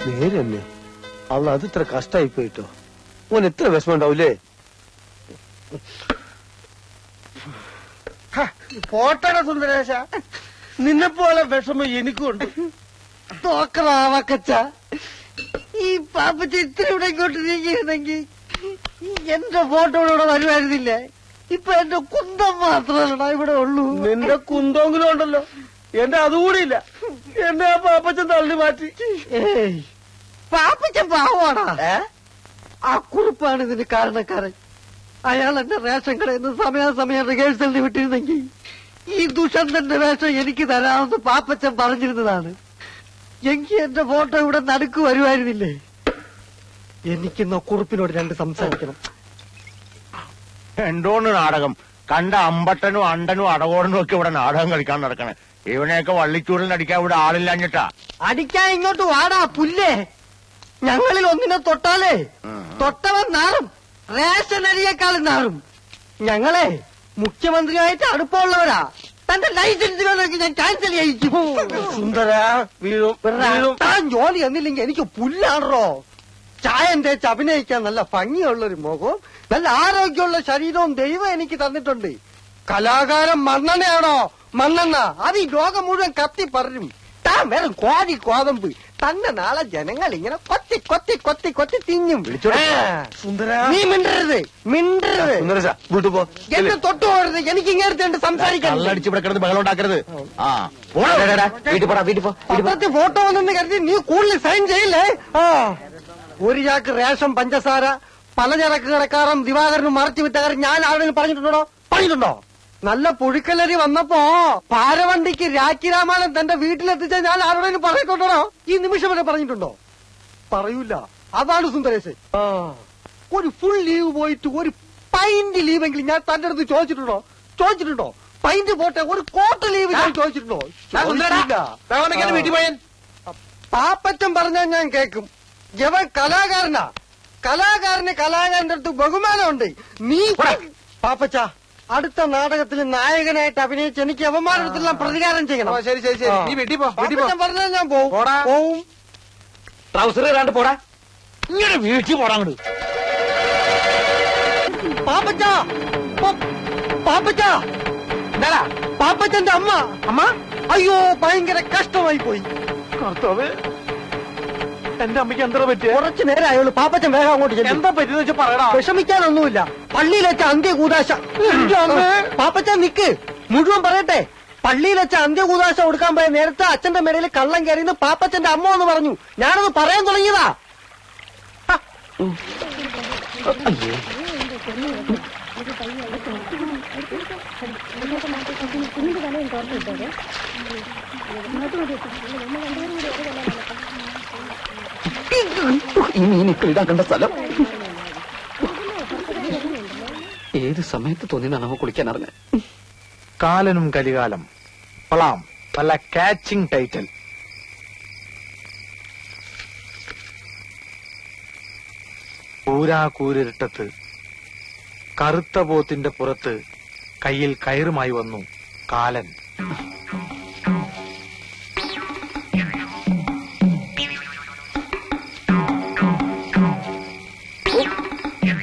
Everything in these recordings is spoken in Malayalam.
നേരന്നെ അവൾ അത് ഇത്ര കഷ്ടായി പോയിട്ടോ. ഓൻ എത്ര വിഷമം ഉണ്ടാവൂലേ? പോട്ടട സുന്ദരേശ, നിന്നെപ്പോലെ വിഷമം എനിക്കുണ്ട്. തോക്കറാവക്കച്ച, ഈ പാപ്പച്ച ഇത്ര ഇവിടെ ഇങ്ങോട്ട് നീങ്ങിയിരുന്നെങ്കിൽ എന്റെ ഫോട്ടോ ഇവിടെ വരുമായിരുന്നില്ലേ? ഇപ്പൊ എന്റെ കുന്തം മാത്രമല്ലടാ ഇവിടെ ഉള്ളൂ. നിന്റെ കുന്തെങ്കിലും ഉണ്ടല്ലോ, എന്റെ അതുകൂടിയില്ല. എന്നെ ആ പാപ്പച്ചൻ തള്ളി മാറ്റി. ഏയ്, പാപ്പച്ചൻ പാവാടാ. ആ കുറിപ്പാണ് ഇതിന് കാരണക്കാരൻ. അയാൾ എന്റെ റേഷൻ കടയിൽ നിന്ന് സമയാസമയം റിഹേഴ്സലിന് വിട്ടിരുന്നെങ്കിൽ ഈ ദുഷന്തന്റെ വേഷം എനിക്ക് തരാമെന്ന് പാപ്പച്ചൻ പറഞ്ഞിരുന്നതാണ്. എങ്കിൽ എന്റെ ഫോട്ടോ ഇവിടെ നടുക്ക് വരുമായിരുന്നില്ലേ? എനിക്കിന്ന് കുറിപ്പിനോട് രണ്ട് സംസാരിക്കണം. എന്തോന്ന് നാടകം? കണ്ട അമ്പട്ടനും അണ്ടനും അടകോടനും ഒക്കെ ഇവിടെ നാടകം കളിക്കാൻ നടക്കണേ. ഇവനെയൊക്കെ വള്ളിച്ചൂടിൽ അടിക്കാൻ ഇവിടെ ആളില്ലാഞ്ഞിട്ടാ. അടിക്കാൻ ഇങ്ങോട്ട് വാടാ പുല്ലേ. ഞങ്ങളിൽ ഒന്നിനെ തൊട്ടാലേ തൊട്ടവൻ നാറും, റേഷൻ അരിയേക്കാളും നാറും. ഞങ്ങളെ മുഖ്യമന്ത്രിയായിട്ട് അടുപ്പമുള്ളവരാ. തന്റെ ലൈസൻസ് വേണമെങ്കിൽ ഞാൻ ക്യാൻസൽ ചെയ്യിക്കും. സുന്ദര വീഴും. താൻ ജോലി എന്നില്ലെങ്കിൽ എനിക്ക് പുല്ലാണോ? ചായം തേച്ച് അഭിനയിക്കാൻ നല്ല ഭംഗിയുള്ളൊരു മുഖവും നല്ല ആരോഗ്യമുള്ള ശരീരവും ദൈവം എനിക്ക് തന്നിട്ടുണ്ട്. കലാകാരൻ മണ്ണെണ്ണയാണോ? മണ്ണെണ്ണ അത് ഈ ലോകം മുഴുവൻ കത്തി പറയും. താൻ വെറും കോഴി കോതമ്പ്. തന്നെ നാളെ ജനങ്ങൾ ഇങ്ങനെ കൊത്തി കൊത്തി കൊത്തി കൊത്തി തിന്നും. സുന്ദര നീ മിണ്ടരുത്, മിണ്ടരുത്. വീട്ടു പോ. എന്നെ തൊട്ടു പോകരുത്. എനിക്ക് ഇങ്ങനത്തെ സംസാരിക്കാൻ. കള്ളടിച്ച് ഇവിടെ കിടന്ന് ബഹളം ഉണ്ടാക്കരുത്. പത്രത്തിൽ ഫോട്ടോ വന്നെന്ന് കരുതി നീ കൂടുതൽ സൈൻ ചെയ്യില്ലേ? ഒരു ചാക്ക് റേഷൻ പഞ്ചസാര പലചരക്ക് കടക്കാരൻ ദിവാകരനും മറച്ചു വിറ്റ കാര്യം ഞാൻ ആരെങ്കിലും പറഞ്ഞിട്ടുണ്ടോ? പറഞ്ഞിട്ടുണ്ടോ? നല്ല പുഴുക്കലരി വന്നപ്പോ പാരവണ്ടിക്ക് രാഖി രാമായണൻ തന്റെ വീട്ടിലെത്തിച്ച ഞാൻ ആരോടെങ്കിലും പറഞ്ഞിട്ടുണ്ടോ? ഈ നിമിഷം വരെ പറഞ്ഞിട്ടുണ്ടോ? പറയൂല. അതാണ് സുന്ദരേശ്. ഒരു ഫുൾ ലീവ് പോയിട്ട് ഒരു പൈന്റ് ലീവെങ്കിലും ഞാൻ തന്റെ അടുത്ത് ചോദിച്ചിട്ടുണ്ടോ? ചോദിച്ചിട്ടുണ്ടോ? പൈന്റ് പോട്ടെ, ഒരു കോട്ട ലീവ് ഞാൻ ചോദിച്ചിട്ടുണ്ടോ? വീട്ടിൽ പോയാൻ പാപ്പറ്റം പറഞ്ഞാൽ ഞാൻ കേൾക്കും. ജവൻ കലാകാരനാ. കലാകാരന് കലാകാരന്റെ അടുത്ത് ബഹുമാനമുണ്ട്. നീ പാപ്പച്ച അടുത്ത നാടകത്തിൽ നായകനായിട്ട് അഭിനയിച്ച് എനിക്ക് അവമാനത്തിലെല്ലാം പ്രതികാരം ചെയ്യണം. ശരി ശരി ശരി, നീ വീട്ടിൽ പോ. പറഞ്ഞാൽ ഞാൻ പോവും. ട്രൗസർ ഇടാണ്ട് പോടാ. ഇങ്ങനെ വീട്ടിൽ പോടാങ്ങട്. പാപ്പച്ച, പാപ്പച്ച, പാപ്പച്ചന്റെ അമ്മ. അമ്മ, അയ്യോ ഭയങ്കര കഷ്ടമായി പോയി. കർത്താവേ, എന്റെ അമ്മയ്ക്ക് എന്താ പറ്റിയ? കുറച്ചു നേരം ആയുള്ളൂ. പാപ്പച്ചൻ വേഗം അങ്ങോട്ട് ചെല്ലും. എന്താ പറ്റിയെന്ന് വെച്ചാൽ പറയടാ. വിഷമിക്കാനൊന്നുമില്ല. പള്ളിയിൽ വെച്ച അന്ത്യകൂദാശ. പാപ്പച്ചൻ നിക്ക്, മുഴുവൻ പറയട്ടെ. പള്ളിയിൽ വെച്ച അന്ത്യകൂദാശ കൊടുക്കാൻ പോയ നേരത്തെ അച്ഛന്റെ മേടയിൽ കള്ളം കയറിയെന്ന് പാപ്പച്ചന്റെ അമ്മ എന്ന് പറഞ്ഞു. ഞാനത് പറയാൻ തുടങ്ങിയതാ. ഈ മീനിട്ട് ഇടാക്കേണ്ട സ്ഥലം ഏത് സമയത്ത് തോന്നിയതാണ് അവ കുളിക്കാൻ ഇറങ്ങാൻ. കാലനും കലികാലം കൊള്ളാം. നല്ല കാച്ചിങ് ടൈറ്റിൽ. കൂരാകൂരിട്ടത്ത് കറുത്ത പോത്തിന്റെ പുറത്ത് കയ്യിൽ കയറുമായി വന്നു കാലൻ.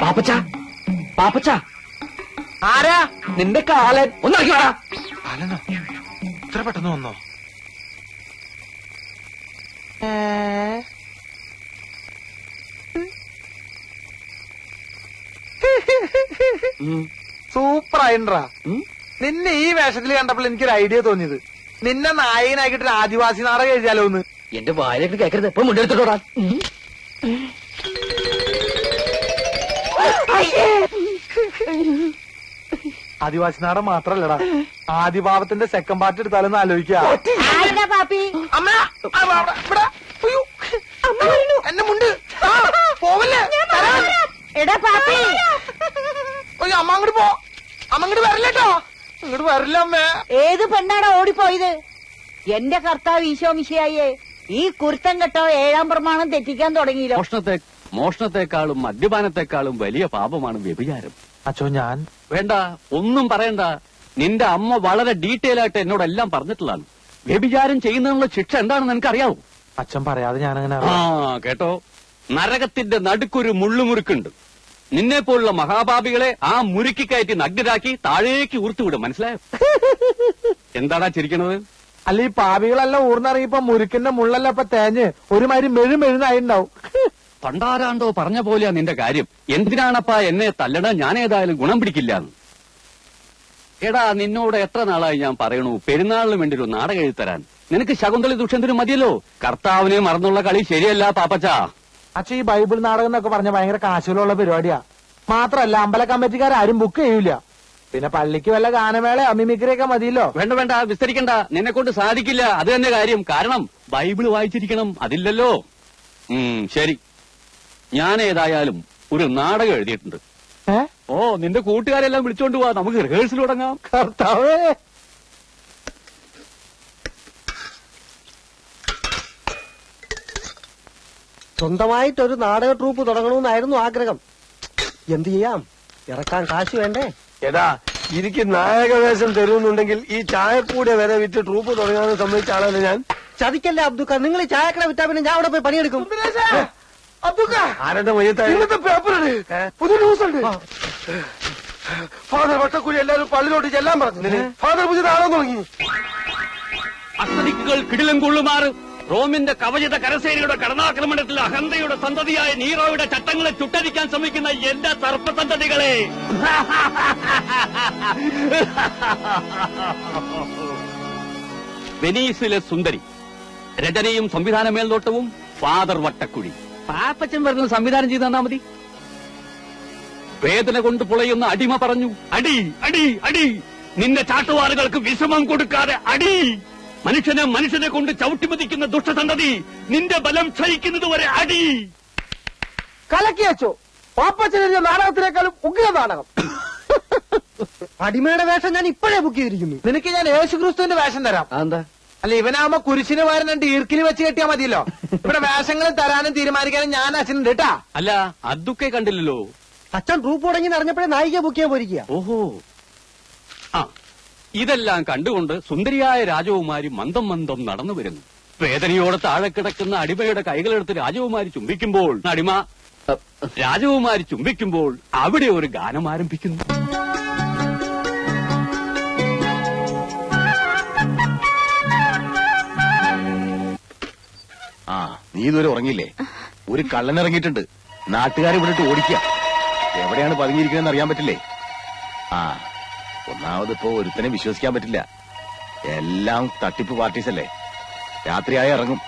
പാപ്പച്ച, പാപ്പച്ച, ആരാ? നിന്റെ കാലൻ ഒന്നിറക്കി വേടാ. കാലനോ? ഇത്ര പെട്ടെന്ന് വന്നോ? സൂപ്പർ ആയിട്ടാ. നിന്നെ ഈ വേഷത്തിൽ കണ്ടപ്പോൾ എനിക്കൊരു ഐഡിയ തോന്നിയത്, നിന്നെ നായകനാക്കിട്ട് ആദിവാസി നാടകം എഴുതിയാലോ എന്ന്. എന്റെ വായിലേക്ക് കേൾക്കരുത്. ഇപ്പൊ മുണ്ടെടുത്തോടാ. ആദിവാസി നാടൻ മാത്രല്ലടാ, ആദിഭാവത്തിന്റെ സെക്കൻഡ് പാർട്ട് എടുത്താലെന്ന് ആലോചിക്കാ. എന്നെ മുണ്ട് പോവല്ലേ? അമ്മ അങ്ങോട്ട് പോ. അമ്മ അങ്ങോട്ട് വരില്ലേട്ടോ. ഇങ്ങോട്ട് വരില്ല അമ്മേ. ഏത് പെണ്ണാടാ ഓടിപ്പോയത്? എന്റെ കർത്താവ് ഈശോ മിശിഹായേ, ഈ കുരുത്തം കെട്ടോ 7-ാം പ്രമാണം തെറ്റിക്കാൻ തുടങ്ങിയല്ലോ. മോഷണത്തെക്കാളും മദ്യപാനത്തെക്കാളും വലിയ പാപമാണ് വ്യഭിചാരം. അച്ചോ, ഞാൻ വേണ്ട, ഒന്നും പറയണ്ട. നിന്റെ അമ്മ വളരെ ഡീറ്റെയിൽ ആയിട്ട് എന്നോടെല്ലാം പറഞ്ഞിട്ടുള്ളതാണ്. വ്യഭിചാരം ചെയ്യുന്നതിനുള്ള ശിക്ഷ എന്താണെന്ന് എനിക്കറിയാവൂ. അച്ഛൻ പറയാതെ ഞാനങ്ങനെ ആ കേട്ടോ, നരകത്തിന്റെ നടുക്കൊരു മുള്ളുമുറുക്കുണ്ട്. നിന്നെ പോലുള്ള മഹാപാപികളെ ആ മുറുക്കി കയറ്റി നഗ്നരാക്കി താഴേക്ക് ഊർത്തുവിടും. മനസ്സിലായോ? എന്താടാ ചിരിക്കണത്? അല്ല ഈ പാപികളെല്ലാം ഊർന്നിറങ്ങിയപ്പോ മുരുക്കിന്റെ മുള്ളെല്ലാം ഇപ്പൊ തേഞ്ഞ് ഒരുമാതിരി മെഴുമെഴുന്നായിണ്ടാവും. പണ്ടാരാണ്ടോ പറഞ്ഞ പോലെയാ നിന്റെ കാര്യം. എന്തിനാണപ്പാ എന്നെ തല്ലണ? ഞാൻ ഏതായാലും ഗുണം പിടിക്കില്ല. എടാ, നിന്നോട് എത്ര നാളായി ഞാൻ പറയണു പെരുന്നാളിന് വേണ്ടി ഒരു നാടകം എഴുതരാൻ. നിനക്ക് ശകുന്തളി ദുഷ്യന്തനും മതിയല്ലോ. കർത്താവിനെ മറന്നുള്ള കളി ശരിയല്ല പാപ്പച്ച. അച്ഛൻ ഈ ബൈബിൾ നാടകം എന്നൊക്കെ പറഞ്ഞ ഭയങ്കര കാശുകളുള്ള പരിപാടിയാ. മാത്രല്ല അമ്പല കമ്മിറ്റിക്കാരും ബുക്ക് ചെയ്യൂല. പിന്നെ പള്ളിക്ക് വല്ല ഗാനമേള അമിമിക്രിയൊക്കെ മതിയല്ലോ. വേണ്ട വേണ്ട, വിസ്തരിക്കണ്ട. നിന്നെ കൊണ്ട് സാധിക്കില്ല. അത് തന്നെ കാര്യം. കാരണം ബൈബിള് വായിച്ചിരിക്കണം. അതില്ലല്ലോ. ശരി, ഞാൻ ഏതായാലും ഒരു നാടകം എഴുതിയിട്ടുണ്ട്. ഓ, നിന്റെ കൂട്ടുകാരെല്ലാം വിളിച്ചോണ്ട് പോവാ. നമുക്ക് റിഹേഴ്സൽ തുടങ്ങാം. കർത്താവേ, സ്വന്തമായിട്ടൊരു നാടക ട്രൂപ്പ് തുടങ്ങണമെന്നായിരുന്നു ആഗ്രഹം. എന്ത് ചെയ്യാം, ഇറക്കാൻ കാശ് വേണ്ടേ? എടാ, എനിക്ക് നായകവേഷം തരുന്നുണ്ടെങ്കിൽ ഈ ചായക്കൂടെ വരെ വിറ്റ് ട്രൂപ്പ് തുടങ്ങാമെന്ന് സമ്മതിച്ച ആളാണ് ഞാൻ. ചതിക്കല്ലേ അബ്ദുക്ക, നിങ്ങൾ ഈ ചായക്കട വിറ്റാ പിന്നെ ഞാൻ അവിടെ പോയി പണിയെടുക്കും. ആരുടെ മയ്യത്തായി ഇന്നത്തെ പേപ്പറുണ്ട്, പുതിയ ന്യൂസ് ഉണ്ട്. ഫാദർ വട്ടക്കുഴി എല്ലാവരും പള്ളിയിലോട്ട് ചെല്ലാൻ പറഞ്ഞു. ഫാദർ പുതിയ നാളെ തുടങ്ങി. അസ്തദിക്കുകൾ കിടിലം കൊള്ളുമാറ് റോമിന്റെ കവചിത കരസേനയുടെ കടന്നാക്രമണത്തിൽ അഹന്തയുടെ സന്തതിയായ നീറോയുടെ ചട്ടങ്ങളെ ചുട്ടരിക്കാൻ ശ്രമിക്കുന്ന എന്റെ സർപ്പസന്തതികളെ, വെനീസിലെ സുന്ദരി, രചനയും സംവിധാന മേൽനോട്ടവും ഫാദർ വട്ടക്കുഴി. പാപ്പച്ചൻ വരുന്ന സംവിധാനം ചെയ്ത് തന്നാ മതി. വേദന കൊണ്ട് പുളയുന്ന അടിമ പറഞ്ഞു, അടി അടി അടി, നിന്റെ ചാട്ടുവാറുകൾക്ക് വിശ്രമം കൊടുക്കാതെ അടി. മനുഷ്യനെ കൊണ്ട് ചവിട്ടിമതിക്കുന്ന ദുഷ്ടസന്തതി, നിന്റെ ബലം ക്ഷയിക്കുന്നതുവരെ അടി. കലക്കി വെച്ചോ. പാപ്പച്ചനെഴുതിയ നാടകത്തിനേക്കാളും ഉഗ്ര നാടകം. അടിമയുടെ വേഷം ഞാൻ ഇപ്പോഴേ ബുക്ക് ചെയ്തിരിക്കുന്നു. നിനക്ക് ഞാൻ യേശുക്രിസ്തുവിന്റെ വേഷം തരാം. എന്താ? അല്ല, ഇവനാവുമ്പോ കുരിശിന് പകരം രണ്ട് ഈർക്കിലി വെച്ച് കെട്ടിയാ മതിയല്ലോ. ഇവിടെ വേഷങ്ങൾ തരാനും തീരുമാനിക്കാനും ഞാൻ അച്ഛനുണ്ട് കേട്ടാ. അല്ല, അതൊക്കെ കണ്ടില്ലല്ലോ. അച്ഛൻ ട്രൂപ്പ് തുടങ്ങി അറിഞ്ഞപ്പോഴേ നായിക ബുക്ക് ചെയ്യാൻ പോയിരിക്കുക. ഓഹോ. ആ, ഇതെല്ലാം കണ്ടുകൊണ്ട് സുന്ദരിയായ രാജകുമാരി മന്ദം മന്ദം നടന്നു വരുന്നു. വേദനയോടെ താഴെ കിടക്കുന്ന അടിമയുടെ കൈകളെടുത്ത് രാജകുമാരി ചുംബിക്കുമ്പോൾ രാജകുമാരി ചുംബിക്കുമ്പോൾ അവിടെ ഒരു ഗാനം ആരംഭിക്കുന്നു. ആ, നീ ഇതുവരെ ഉറങ്ങിയില്ലേ? ഒരു കള്ളനിറങ്ങിയിട്ടുണ്ട്. നാട്ടുകാരെ വിട്ടിട്ട് ഓടിക്കുക. എവിടെയാണ് പതുങ്ങിയിരിക്കുന്നതെന്ന് അറിയാൻ പറ്റില്ലേ? ആ, ഒന്നാമത് ഇപ്പോ ഒരുത്തനെ വിശ്വസിക്കാൻ പറ്റില്ല. എല്ലാം തട്ടിപ്പ് പാർട്ടീസ് അല്ലേ. രാത്രിയായ ഇറങ്ങും.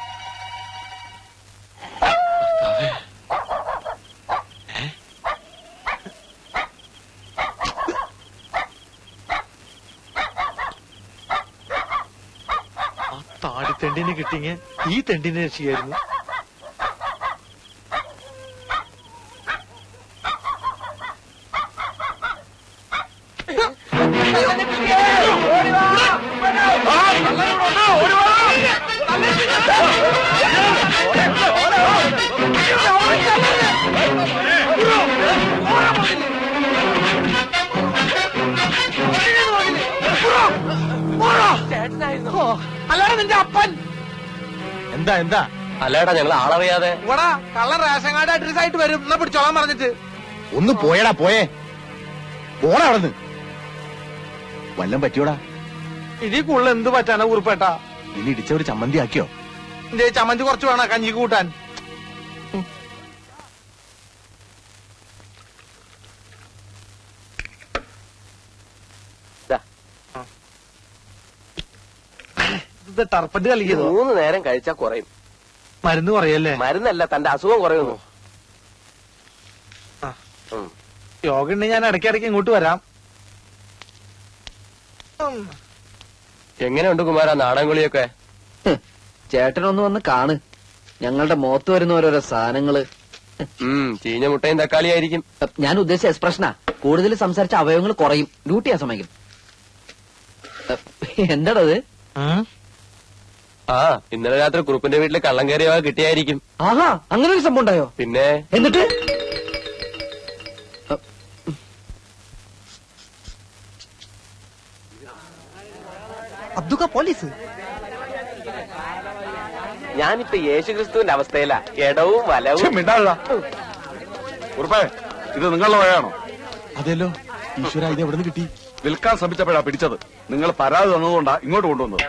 താടി തെണ്ടിനെ കിട്ടിങ്ങ ഈ തെണ്ടിനെ രക്ഷിക്കായിരുന്നു. അല്ലാതെ നിന്റെ അപ്പൻ എന്താ എന്താ? അല്ലേടാ, ഞങ്ങൾ ആളറിയാതെ ഇവിടെ കള്ളൻ റേഷൻ കാർഡ് അഡ്രസ് ആയിട്ട് വരും. എന്നാ പിടിച്ചോളാൻ പറഞ്ഞിട്ട് ഒന്ന് പോയടാ, പോയേ. പോടാ അവിടുന്ന്. വല്ലം പറ്റിയോടാ? ഇനി കൂടുതൽ എന്ത് പറ്റാനാ കുറിപ്പേട്ടാ? ഇനി ഇടിച്ച ഒരു ചമ്മന്തി ആക്കിയോ? എന്റെ ചമ്മന്തി കുറച്ച് വേണം കഞ്ഞി കൂട്ടാൻ. ഇത് ടർപ്പറ്റ് കളിക്കുന്നു. 3 നേരം കഴിച്ചാൽ കുറയും. മരുന്ന് കുറയല്ലേ? മരുന്നല്ല, തന്റെ അസുഖം കുറയുന്നു. യോഗ ഉണ്ടെങ്കിൽ ഞാൻ ഇടയ്ക്കിടയ്ക്ക് ഇങ്ങോട്ട് വരാം. എങ്ങനെയുണ്ട് കുമാര നാടൻകുളിയൊക്കെ? ചേട്ടനൊന്ന് വന്ന് കാണ്. ഞങ്ങളുടെ മുഖത്ത് വരുന്ന ഓരോരോ സാധനങ്ങള്. ചീഞ്ഞ മുട്ടയും തക്കാളിയായിരിക്കും. ഞാൻ ഉദ്ദേശിച്ച എക്സ്പ്രഷനാ. കൂടുതൽ സംസാരിച്ച അവയവങ്ങൾ കുറയും. ഡ്യൂട്ടി ആ സമയം. എന്താടത്? ആ, ഇന്നലെ രാത്രി കുറുപ്പിന്റെ വീട്ടിൽ കള്ളം കയറിയ കിട്ടിയായിരിക്കും. ആഹാ, അങ്ങനെ ഒരു സംഭവം ഉണ്ടായോ? പിന്നെ എന്നിട്ട് അബ്ദുക്ക പോലീസ് ഞാനിപ്പോ യേശുക്രിസ്തുവിന്റെ അവസ്ഥയിലാ, ഇടവും വലവും. ഉറപ്പേ ഇത് നിങ്ങളുടെ വഴയാണോ? അതെല്ലോ. ഈശ്വര, ഇത് എവിടെ നിന്ന് കിട്ടി? വിൽക്കാൻ ശ്രമിച്ചപ്പോഴാ പിടിച്ചത്. നിങ്ങൾ പരാതി തന്നതുകൊണ്ടാ ഇങ്ങോട്ട് കൊണ്ടുവന്നത്.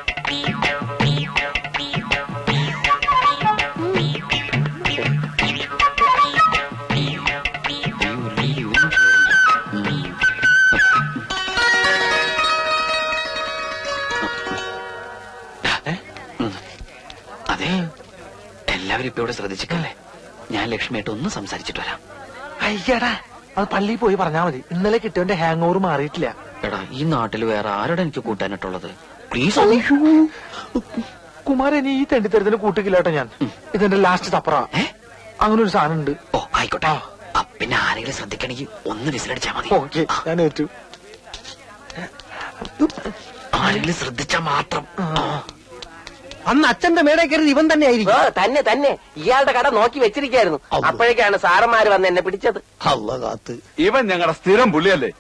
അതെ, എല്ലാവരും ഇപ്പൊ ഇവിടെ ശ്രദ്ധിച്ചിട്ടല്ലേ? ഞാൻ ലക്ഷ്മിയായിട്ട് ഒന്ന് സംസാരിച്ചിട്ട് വരാം. അയ്യടാ, അത് പള്ളിയിൽ പോയി പറഞ്ഞാ മതി. ഇന്നലെ കിട്ടിയവന്റെ ഹാങ് ഓവർ മാറിയിട്ടില്ല. എടാ, ഈ നാട്ടിൽ വേറെ ആരോടെ എനിക്ക് കൂട്ടാനായിട്ടുള്ളത്? പ്ലീസ്. കുമാരൻ, ഈ തെണ്ടിത്തരത്തിന് കൂട്ടിക്കില്ലാട്ടോ ഞാൻ. ഇതെന്റെ ലാസ്റ്റ് തപ്പറ. അങ്ങനെ ഒരു സാധനം ഉണ്ട്. ഓ ആയിക്കോട്ടെ. പിന്നെ ആരെങ്കിലും ശ്രദ്ധിക്കണമെങ്കിൽ ഒന്ന് വിസിലടിച്ചാ മതി. ഓക്കെ, ഞാൻ ഏറ്റു. ആരെങ്കിലും ശ്രദ്ധിച്ചാ മാത്രം. അന്ന് അച്ഛന്റെ മേടെ കയറി ഇവൻ തന്നെ ആയിരിക്കും. തന്നെ തന്നെ ഇയാളുടെ കട നോക്കി വെച്ചിരിക്കായിരുന്നു. അപ്പോഴേക്കാണ് സാറന്മാര് വന്ന് എന്നെ പിടിച്ചത്. അല്ല കാത്ത്. ഇവൻ ഞങ്ങളുടെ സ്ഥിരം പുള്ളിയല്ലേ.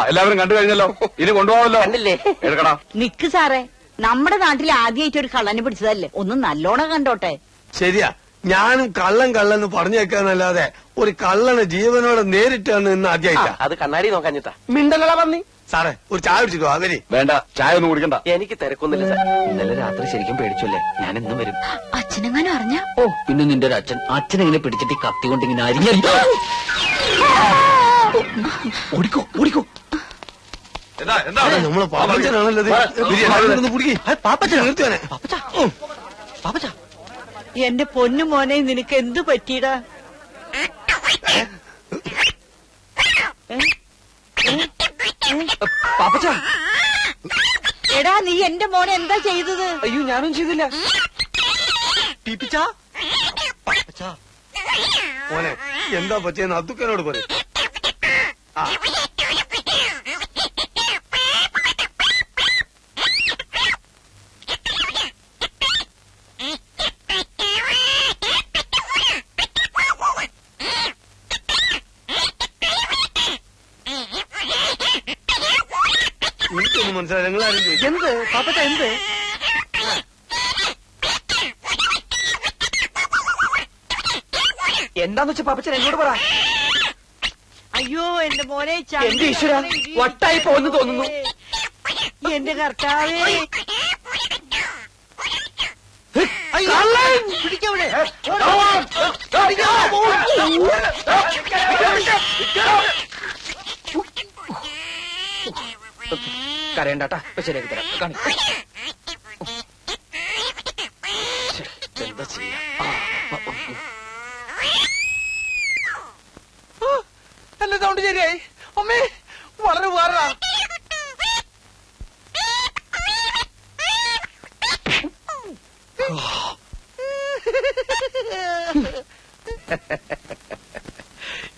എല്ലാവരും കണ്ടു കഴിഞ്ഞല്ലോ, ഇനി കൊണ്ടുപോകാമല്ലോ. കണ്ടില്ലേ? എടുക്കടാ. നിക്ക് സാറേ, നമ്മുടെ നാട്ടിൽ ആദ്യമായിട്ട് ഒരു കള്ളനെ പിടിച്ചതല്ലേ, ഒന്ന് നല്ലോണം കണ്ടോട്ടെ. ശരിയാ, ഞാനും കള്ളൻ പറഞ്ഞേക്കാന്നല്ലാതെ ഒരു കള്ളനെ ജീവനോടെ നേരിട്ടാണ് ഇന്ന് ആദ്യമായിട്ടാ. അത് കണ്ണാടി നോക്കാഞ്ഞിട്ടാ. മിണ്ടലടാ പന്നി. സാറേ, ഒരു ചായ കുടിച്ചിട്ടോ? അവര് വേണ്ട, ചായ ഒന്നും കുടിക്കണ്ട. എനിക്ക് തിരക്കൊന്നുമില്ല സാർ. ഇന്നലെ രാത്രി ശരിക്കും പേടിച്ചല്ലേ? ഞാൻ ഇന്നും വരും. അച്ഛനെങ്ങാനും അറിഞ്ഞ? ഓ, പിന്നെ നിന്റെ ഒരു അച്ഛനെങ്ങനെ പിടിച്ചിട്ട് ഈ കത്തി കൊണ്ട് ഇങ്ങനെ അരിഞ്ഞ. ഓടിക്കോ ഓടിക്കോ. നമ്മള് പാപ്പച്ചനാണല്ലോ. പാപ്പച്ച, എന്റെ പൊന്നു മോനെ, നിനക്ക് എന്തു പറ്റിയടാ? പാപ്പച്ച, എടാ, നീ എന്റെ മോനെ എന്താ ചെയ്തത്? അയ്യോ, ഞാനും ചെയ്തില്ല. മോനെ, എന്താ പറ്റിയെന്ന് അത്തുക്കനോട് പറയും. എനിക്കൊന്നും മനസ്സിലായി. നിങ്ങളാരും ചോദിച്ചു എന്ത് പാപ്പച്ച? എന്ത്? എന്താന്ന് വെച്ചാ പാപ്പച്ചൻ എന്നോട് പറ. അയ്യോ, എന്റെ മോനെ, എന്റെ ഈശ്വര, വട്ടായി പോകുന്നു തോന്നുന്നു. എന്റെ കർത്താവേ. പിടിക്കവിടെ. കരയണ്ടാട്ടാ, ശരിയാക്കി തരാം. എന്താ ചെയ്യാ? എന്റെ സൗണ്ട് ശരിയായി. അമ്മേ, വളരെ ഉപകാരാ.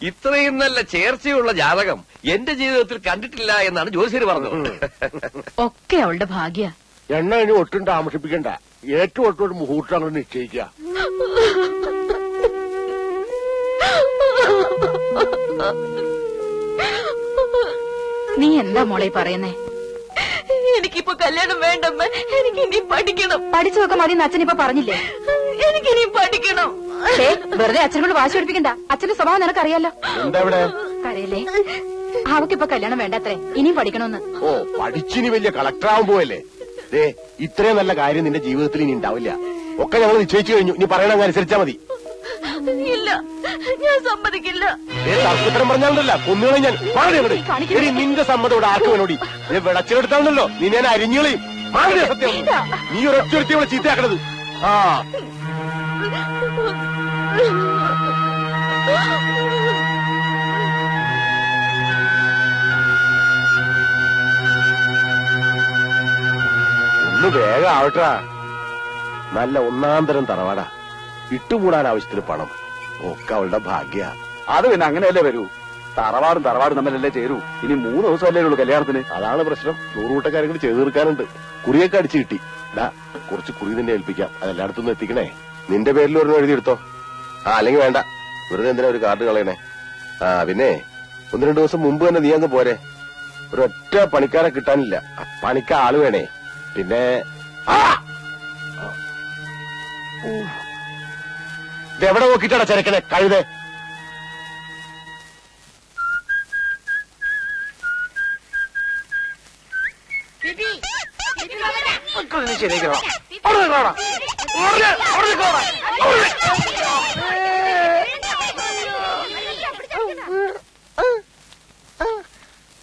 ഇത്രയും നല്ല ചേർച്ചയുള്ള ജാതകം എന്റെ ജീവിതത്തിൽ കണ്ടിട്ടില്ല എന്നാണ് ജ്യോതിഷര് പറഞ്ഞത്. ഒക്കെ അവളുടെ ഭാഗ്യ. എണ്ണ ഇനി ഒട്ടും താമസിപ്പിക്കണ്ട. ഏറ്റവും ഒട്ടൊരു മുഹൂർത്തം അങ്ങ് നിശ്ചയിക്കുക. നീ എന്താ മോളെ പറയുന്നേ? എനിക്കിപ്പോ കല്യാണം വേണ്ടമ്മ, എനിക്കിനി പഠിക്കണം. പഠിച്ചു നോക്കാൻ മതി അച്ഛൻ ഇപ്പൊ പറഞ്ഞില്ലേ? എനിക്കിനി പഠിക്കണം. വെറുതെ അച്ഛനോട് വാശി പഠിപ്പിക്കണ്ട. അച്ഛന്റെ സ്വഭാവം നിനക്കറിയാലോ. എന്താ ഇവിടെ? കരയല്ലേ? അവക്കിപ്പോ കല്യാണം വേണ്ടത്രേ, ഇനിയും പഠിക്കണമെന്ന്. ഓ, പഠിച്ചിനി വലിയ കളക്ടറാവാൻ പോവല്ലേ? ദേ, ഇത്രയും നല്ല കാര്യം നിന്റെ ജീവിതത്തിൽ ഇനി ഉണ്ടാവില്ല. ഒക്കെ ഞങ്ങൾ നിശ്ചയിച്ചു കഴിഞ്ഞു. ഇനി പറയണ അനുസരിച്ചാ മതി. ഇല്ല, ഞാൻ സമ്മതിക്കില്ല. തർക്കത്തരം പറഞ്ഞാലല്ല കൊന്നുകളെ ഞാൻ. ഇനി നിന്റെ സമ്മതം ഇവിടെ ആർക്ക് വേണോടി? വിളച്ചിലെടുത്താണല്ലോ നീ ഞാൻ അരിഞ്ഞുകളയും. സത്യം, നീ ഒരൊറ്റ ഇവിടെ ചീത്തയാക്കണത്. ആ, ഒന്ന് വേഗം ആവട്ടാ. നല്ല ഒന്നാം തരം തറവാടാ. ഇട്ടുകൂടാൻ ആവശ്യത്തിന് പണം. ഒക്കെ അവളുടെ ഭാഗ്യ. അത് പിന്നെ അങ്ങനെയല്ലേ വരൂ. തറവാടും തമ്മിലല്ലേ ചേരൂ. ഇനി 3 ദിവസമല്ലേ ഉള്ളൂ കല്യാണത്തിന്. അതാണ് പ്രശ്നം. 100 കൂട്ടക്കാരെങ്കിലും ചെയ്തു തീർക്കാനുണ്ട്. കുറിയൊക്കെ അടിച്ചു കിട്ടി. കുറച്ച് കുറി നിന്നെ ഏൽപ്പിക്കാം. അതെല്ലായിടത്തുനിന്ന് എത്തിക്കണേ. നിന്റെ പേരിൽ ഒരെണ്ണം എഴുതിയെടുത്തോ. അല്ലെങ്കിൽ വേണ്ട, വെറുതെ എന്തിനാ ഒരു കാർഡ് കളയണേ. പിന്നെ 1-2 ദിവസം മുമ്പ് തന്നെ നീ അങ്ങ് പോരെ. ഒരൊറ്റ പണിക്കാരെ കിട്ടാനില്ല. പണിക്ക ആള് വേണേ. പിന്നെ ഇതെവിടെ നോക്കിട്ടാടാ ചെരക്കനെ കഴുതേ?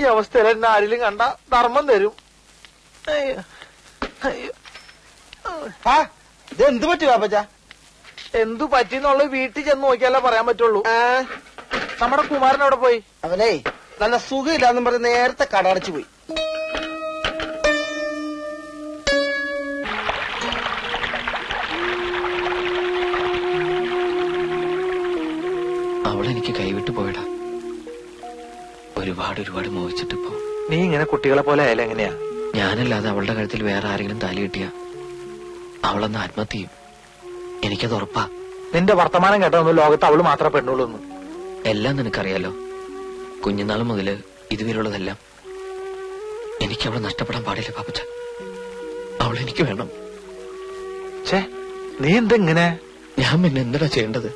ഈ അവസ്ഥയിൽ എന്നെ ആരെങ്കിലും കണ്ട ധർമ്മം തരും. ഇത് എന്ത് പറ്റി പാപ്പച്ച? എന്തു പറ്റിന്നുള്ള വീട്ടിൽ ചെന്ന് നോക്കിയാലേ പറയാൻ പറ്റുള്ളൂ. നമ്മുടെ കുമാരൻ അവിടെ പോയി. അവനെ നല്ല സുഖമില്ലാന്നും പറഞ്ഞ് നേരത്തെ കടടച്ചു പോയി. അവളെനിക്ക് കൈവിട്ടു പോയടാ. ഒരുപാട് മോഹിച്ചിട്ടിപ്പോ. നീ ഇങ്ങനെ കുട്ടികളെ പോലെ ആയാലും എങ്ങനെയാ? ഞാനല്ലാതെ അവളുടെ കഴുത്തിൽ വേറെ ആരെങ്കിലും താലി കിട്ടിയ അവളൊന്ന് ആത്മഹത്യ ചെയ്യും. എനിക്കത് ഉറപ്പാ. നിന്റെ വർത്തമാനം കേട്ടൊന്നും ലോകത്ത് അവള് മാത്രമേ പെണ്ണുള്ളൂ. എല്ലാം നിനക്കറിയാലോ. കുഞ്ഞുനാൾ മുതല് ഇതുവരെയുള്ളതെല്ലാം. എനിക്ക് അവളെ നഷ്ടപ്പെടാൻ പാടില്ല പാപ്പച്ച. അവളെനിക്ക് വേണം. നീ എന്തെങ്ങനെ? ഞാൻ പിന്നെ എന്താ ചെയ്യേണ്ടത്?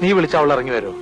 നീ വിളിച്ച അവൾ ഇറങ്ങി വരുമോ?